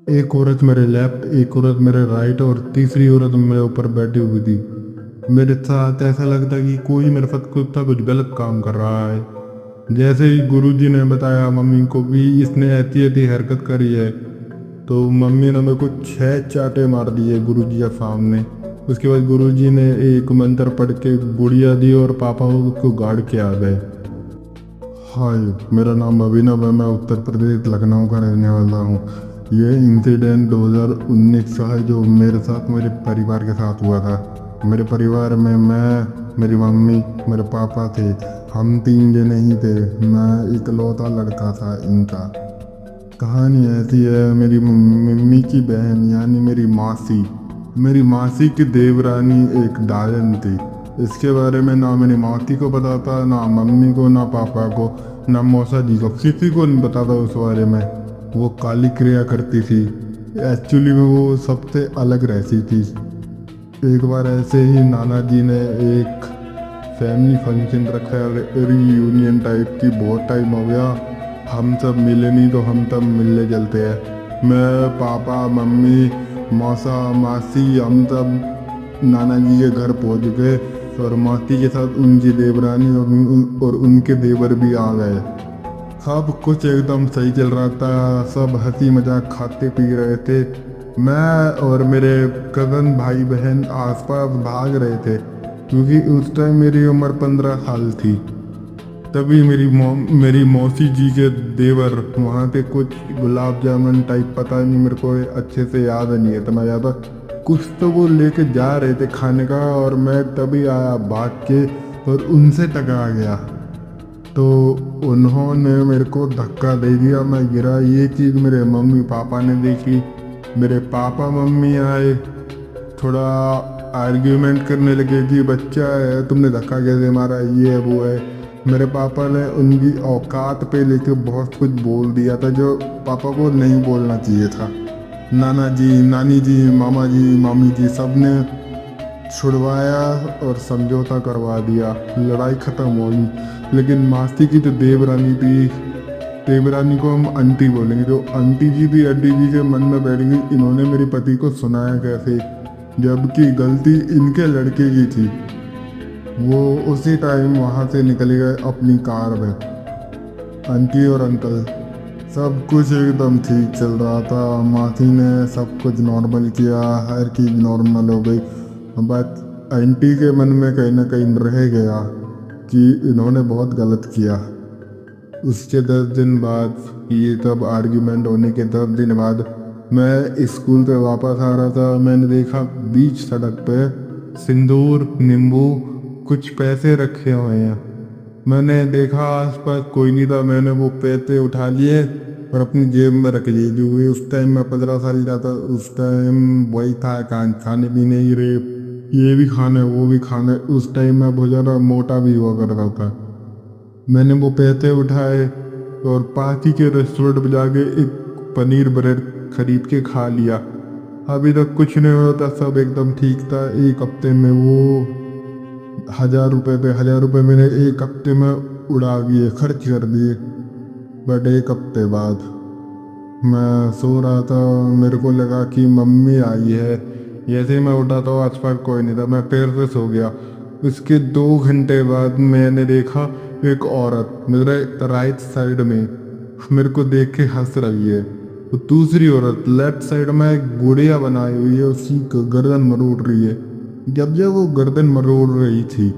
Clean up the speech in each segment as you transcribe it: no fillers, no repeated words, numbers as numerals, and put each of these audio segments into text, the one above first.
एक औरत मेरे लेफ्ट, एक औरत मेरे राइट और तीसरी औरत मेरे ऊपर बैठी हुई थी। मेरे साथ ऐसा लगता कि कोई मेरे साथ कुछ गलत काम कर रहा है। जैसे ही गुरुजी ने बताया मम्मी को भी इसने ऐसी ऐसी हरकत करी है, तो मम्मी ने मेरे को 6 चांटे मार दिए गुरुजी के सामने। उसके बाद गुरुजी ने एक मंत्र पढ़ के गुड़िया दी और पापा उसको गाड़ के आ गए। हाय, मेरा नाम अभिनव है। मैं उत्तर प्रदेश लखनऊ का रहने वाला हूँ। ये इंसिडेंट 2019 का है जो मेरे साथ मेरे परिवार के साथ हुआ था। मेरे परिवार में मैं, मेरी मम्मी, मेरे पापा थे। हम 3 जने ही थे। मैं इकलौता लड़का था इनका। कहानी ऐसी है, मेरी मम्मी की बहन यानी मेरी मासी की देवरानी एक डायन थी। इसके बारे में ना मेरी मासी को पता था, ना मम्मी को, ना पापा को, ना मौसा जी को, किसी को नहीं पता था उस बारे में। वो काली क्रिया करती थी। एक्चुअली में वो सबसे अलग रहती थी। एक बार ऐसे ही नाना जी ने एक फैमिली फंक्शन रखा है, रियूनियन टाइप की। बहुत टाइम हो गया, हम सब मिले नहीं, तो हम सब मिलने चलते हैं। मैं, पापा, मम्मी, मौसा, मासी, हम सब नाना जी के घर पहुंच गए। और मासी के साथ उनकी देवरानी और उनके देवर भी आ गए। सब कुछ एकदम सही चल रहा था। सब हंसी मजाक खाते पी रहे थे। मैं और मेरे कज़न भाई बहन आसपास भाग रहे थे, क्योंकि उस टाइम मेरी उम्र 15 साल थी। तभी मेरी मौसी जी के देवर वहाँ पे कुछ गुलाब जामुन टाइप, पता नहीं, मेरे को अच्छे से याद नहीं है इतना ज़्यादा। कुछ तो वो लेके जा रहे थे खाने का, और मैं तभी आया भाग के और उनसे टकरा गया। तो उन्होंने मेरे को धक्का दे दिया, मैं गिरा। ये चीज़ मेरे मम्मी पापा ने देखी। मेरे पापा मम्मी आए, थोड़ा आर्ग्यूमेंट करने लगे कि बच्चा है, तुमने धक्का कैसे मारा, ये है वो है। मेरे पापा ने उनकी औकात पे लेके बहुत कुछ बोल दिया था जो पापा को नहीं बोलना चाहिए था। नाना जी, नानी जी, मामा जी, मामी जी, सब ने छुड़वाया और समझौता करवा दिया। लड़ाई खत्म हो गई। लेकिन मासी की जो देवरानी थी, देवरानी को हम आंटी बोलेंगे, जो आंटी जी थी, आंटी जी के मन में बैठ गई इन्होंने मेरे पति को सुनाया कैसे, जबकि गलती इनके लड़के की थी। वो उसी टाइम वहाँ से निकल गए अपनी कार में। आंटी और अंकल, सब कुछ एकदम ठीक चल रहा था। मासी ने सब कुछ नॉर्मल किया, हर चीज़ नॉर्मल हो गई। बट आंटी के मन में कहीं ना कहीं रह गया कि इन्होंने बहुत गलत किया। उसके 10 दिन बाद, ये तब आर्ग्यूमेंट होने के 10 दिन बाद, मैं स्कूल पे वापस आ रहा था। मैंने देखा बीच सड़क पे सिंदूर, नींबू, कुछ पैसे रखे हुए हैं। मैंने देखा आसपास कोई नहीं था। मैंने वो पैसे उठा लिए और अपनी जेब में रख लिए, क्योंकि उस टाइम मैं 15 साल का था। उस टाइम वही था, खाने पीने ही रहे, ये भी खाने वो भी खाने। उस टाइम मैं बहुत ज़्यादा मोटा भी हुआ करता था। मैंने वो पैसे उठाए और पास ही के रेस्टोरेंट में जाके एक पनीर ब्रेड खरीद के खा लिया। अभी तक कुछ नहीं होता, सब एकदम ठीक था। एक हफ्ते में वो 1000 रुपये थे, 1000 रुपये मैंने एक हफ्ते में उड़ा दिए, खर्च कर दिए। बट एक हफ्ते बाद मैं सो रहा था, मेरे को लगा कि मम्मी आई है। जैसे ही मैं उठा तो आसपास कोई नहीं था, मैं फिर से सो गया। उसके 2 घंटे बाद मैंने देखा एक औरत मेरे राइट साइड में मेरे को देख के हंस रही है। तो दूसरी औरत लेफ्ट साइड में एक गुड़िया बनाई हुई है, उसकी गर्दन मरोड़ रही है। जब जब वो गर्दन मरोड़ रही थी,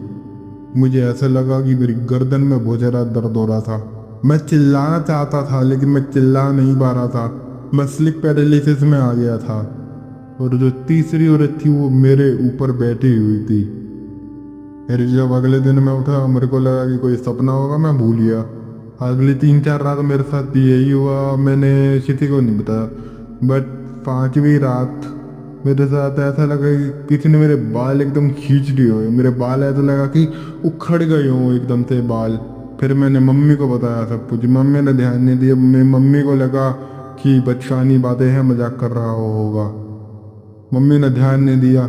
मुझे ऐसा लगा कि मेरी गर्दन में बहुत ज़्यादा दर्द हो रहा था। मैं चिल्लाना चाहता था, लेकिन मैं चिल्ला नहीं पा रहा था। मैं स्लिप पैरालिसिस में आ गया था। और जो तीसरी औरत थी वो मेरे ऊपर बैठी हुई थी। फिर जब अगले दिन मैं उठा, मेरे को लगा कि कोई सपना होगा, मैं भूल गया। अगली 3-4 रात मेरे साथ यही हुआ, मैंने किसी को नहीं बताया। बट 5वीं रात मेरे साथ ऐसा लगा कि किसी ने मेरे बाल एकदम खींच लिए हुए। मेरे बाल ऐसा लगा कि उखड़ गए हों एकदम से बाल। फिर मैंने मम्मी को बताया सब कुछ। मम्मी ने ध्यान नहीं दिया। मम्मी को लगा कि बचकानी बातें हैं, मजाक कर रहा होगा। मम्मी ने ध्यान नहीं दिया।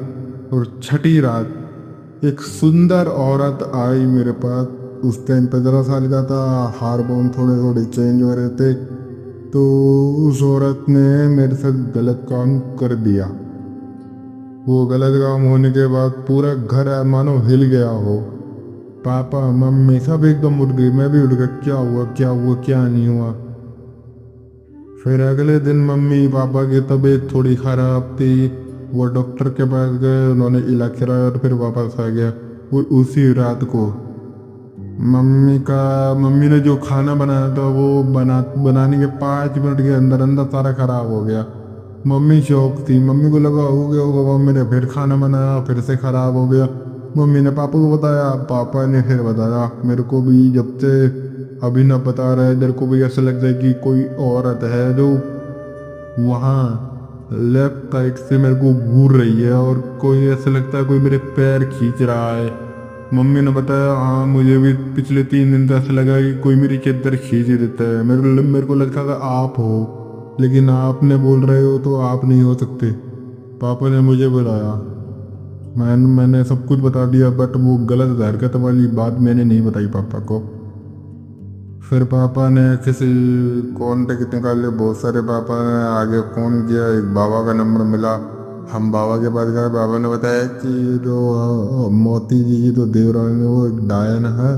और छठी रात एक सुंदर औरत आई मेरे पास। उस टाइम 15 साल का था, हार्मोन थोड़े थोड़े चेंज हो रहे थे। तो उस औरत ने मेरे साथ गलत काम कर दिया। वो गलत काम होने के बाद पूरा घर मानो हिल गया हो। पापा मम्मी सब एकदम उठ गई, मैं भी उठ गया, क्या हुआ क्या हुआ क्या नहीं हुआ। फिर अगले दिन मम्मी पापा की तबीयत थोड़ी खराब थी, वो डॉक्टर के पास गए, उन्होंने इलाज कराया और फिर वापस आ गया। वो उसी रात को मम्मी ने जो खाना बनाया था वो बनाने के 5 मिनट के अंदर अंदर सारा खराब हो गया। मम्मी शौक थी, मम्मी को लगा हो गया होगा, मम्मी ने फिर खाना बनाया, फिर से खराब हो गया। मम्मी ने पापा को बताया, पापा ने फिर बताया मेरे को भी। जब से अभी ना बता रहा है, मेरे को भी ऐसा लगता है कि कोई औरत है जो वहाँ लेफ्ट साइड से मेरे को घूर रही है, और कोई ऐसा लगता है कोई मेरे पैर खींच रहा है। मम्मी ने बताया हाँ, मुझे भी पिछले 3 दिन से ऐसा लगा कि कोई मेरी चादर खींच ही देता है। मेरे को लगता था आप हो, लेकिन आपने बोल रहे हो तो आप नहीं हो सकते। पापा ने मुझे बुलाया, मैंने सब कुछ बता दिया, बट वो गलत हरकत वाली बात मैंने नहीं बताई पापा को। फिर पापा ने किसी कॉन्टेक्ट निकाले, बहुत सारे पापा ने आगे फ़ोन किया, एक बाबा का नंबर मिला। हम बाबा के पास गए, बाबा ने बताया कि जो मोती जी की जो देवरानी है वो एक डायन है,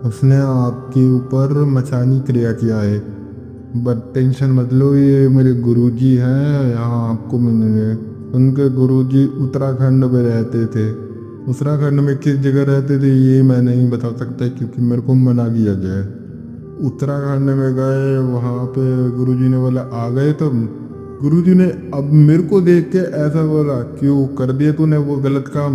उसने आपके ऊपर मचानी क्रिया किया है। बट टेंशन मत लो, ये मेरे गुरुजी हैं, यहाँ आपको मिलेंगे। उनके गुरुजी उत्तराखंड में रहते थे। उत्तराखंड में किस जगह रहते थे ये मैं नहीं बता सकता, क्योंकि मेरे को मना किया गया है। उत्तराखंड में गए, वहाँ पे गुरुजी ने बोला आ गए तुम। गुरुजी ने अब मेरे को देख के ऐसा बोला, क्यों कर दिया तूने वो गलत काम।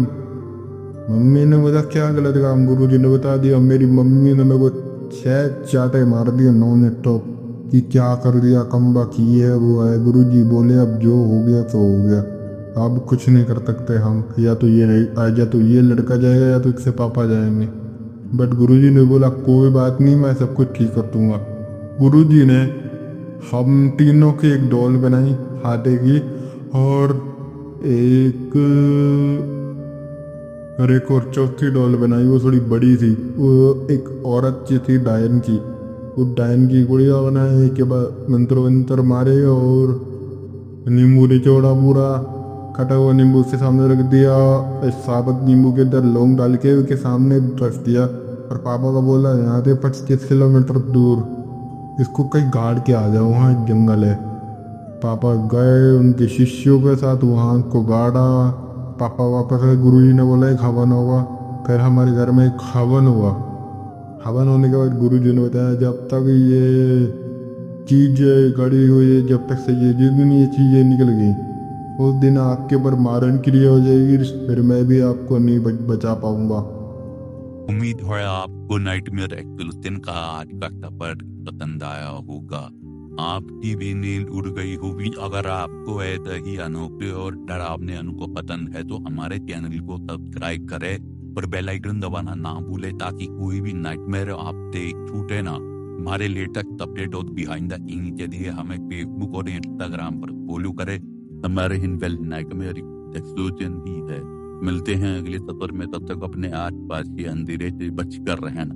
मम्मी ने बोला क्या गलत काम, गुरुजी ने बता दिया। मेरी मम्मी ने मेरे को 6 चाटे मार दिए नौने तो, कि क्या कर दिया, कम्बा की है वो है। गुरुजी बोले अब जो हो गया तो हो गया, अब कुछ नहीं कर सकते हम, या तो ये लड़का जाएगा या तो इससे पापा जाएंगे। बट गुरुजी ने बोला कोई बात नहीं, मैं सब कुछ ठीक कर दूंगा। गुरुजी ने हम तीनों की एक डॉल बनाई हाथे की, और एक और चौथी डॉल बनाई, वो थोड़ी बड़ी थी। वो एक औरत की थी, डायन की। वो डायन की गुड़िया बनाए के बाद मंत्र वंत्र मारे, और नींबू निचोड़ा पूरा कटा हुआ नींबू उसके सामने रख दिया। साबुत नींबू के अंदर लौंग डाल के उसके सामने रख दिया, और पापा को बोला यहाँ से 25 किलोमीटर दूर इसको कहीं गाड़ के आ जाओ, वहाँ एक जंगल है। पापा गए उनके शिष्यों के साथ, वहाँ को गाड़ा। पापा वापस आए, गुरुजी ने बोला एक हवन होगा। फिर हमारे घर में एक हवन हुआ। हवन होने के बाद गुरुजी ने बताया जब तक ये चीज़ें गड़ी हुई है, जब तक से जिस दिन ये चीज़ें निकल गई उस दिन आपके ऊपर मारण क्रिया हो जाएगी, फिर मैं भी आपको नहीं बचा पाऊंगा। उम्मीद है आपको नाइटमेयर एक्सक्लूसिव का आज का सफर पसंद आया होगा, आपकी भी नींद उड़ गई होगी। अगर आपको ऐसा ही अनोखे और डरावने अनुभव पसंद है तो हमारे चैनल को सब्सक्राइब करें और बेल आइकन दबाना ना भूले, ताकि कोई भी नाइटमेयर आपसे छूटे ना। हमारे लेटेस्ट अपडेट और बिहाइंड द सीन के लिए हमें फेसबुक और इंस्टाग्राम पर फॉलो करें। हमारे हिंदवेल नाइटमेयर एक्सक्लूसिव भी है। मिलते हैं अगले सफर में, तब तक अपने आस पास के अंधेरे से बच कर रहना।